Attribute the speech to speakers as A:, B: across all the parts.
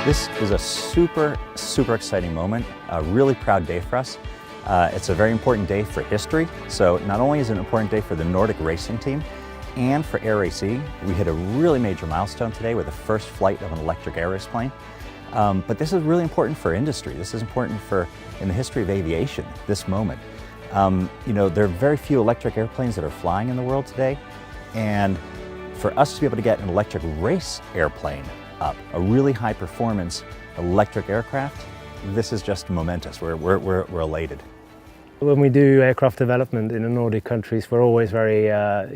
A: This is a super exciting moment, a really proud day for us. It's a very important day for history. So not only is it an important day for the Nordic racing team and for Air AC, we hit a really major milestone today with the first flight of an electric air race plane. But this is really important for industry. This is important in the history of aviation, this moment. You know, there are very few electric airplanes that are flying in the world today. And for us to be able to get an electric race airplane up, a really high performance electric aircraft, this is just momentous. We're elated.
B: When we do aircraft development in the Nordic countries, we're always very,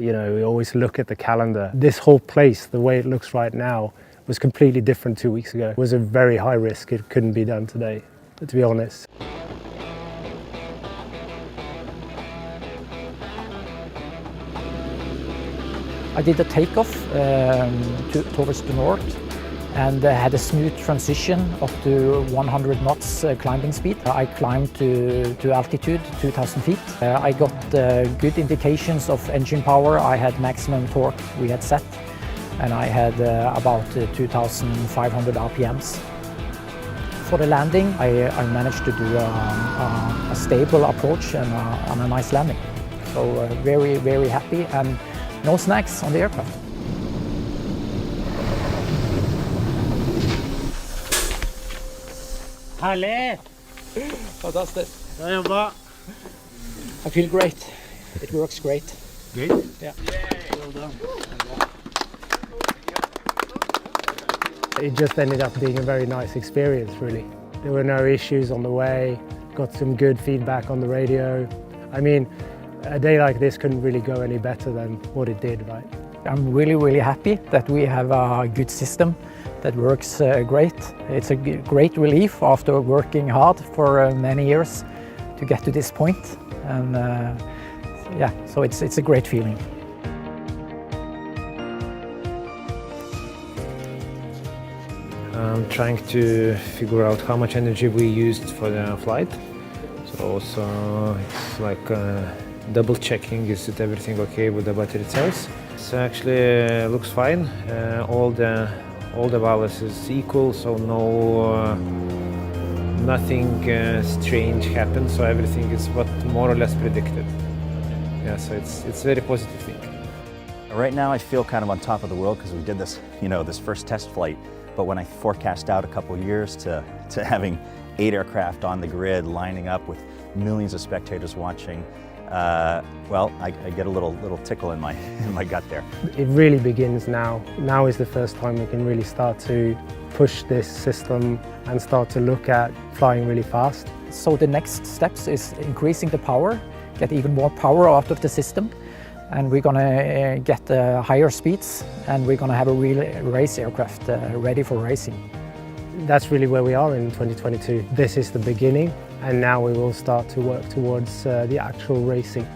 B: we always look at the calendar. This whole place, the way it looks right now, was completely different 2 weeks ago. It was a very high risk. It couldn't be done today, to be honest.
C: I did a takeoff towards the north and had a smooth transition up to 100 knots climbing speed. I climbed to altitude 2,000 feet. I got good indications of engine power. I had maximum torque we had set, and I had about 2,500 RPMs. For the landing, I managed to do a stable approach and a nice landing. So very happy, and no snags on the aircraft.
D: Härligt!
C: Fantastic.
D: Bra jobbat!
C: I feel great. It works great.
D: Great?
C: Yeah.
D: Well done.
B: It just ended up being a very nice experience, really. There were no issues on the way, got some good feedback on the radio. I mean, a day like this couldn't really go any better than what it did, right?
C: I'm really happy that we have a good system that works great. It's a great relief after working hard for many years to get to this point. And yeah, so it's a great feeling.
E: I'm trying to figure out how much energy we used for the flight. So it's like double checking, is it everything okay with the battery cells. So actually looks fine. All the values is equal, so nothing strange happened. So everything is what more or less predicted. Yeah, so it's a very positive thing.
A: Right now I feel kind of on top of the world because we did this, this first test flight. But when I forecast out a couple years to having 8 aircraft on the grid lining up with millions of spectators watching, well, I get a little tickle in my gut there.
B: It really begins now. Now is the first time we can really start to push this system and start to look at flying really fast.
C: So the next steps is increasing the power, get even more power out of the system, and we're going to get higher speeds, and we're going to have a real race aircraft ready for racing.
B: That's really where we are in 2022. This is the beginning, and now we will start to work towards the actual racing.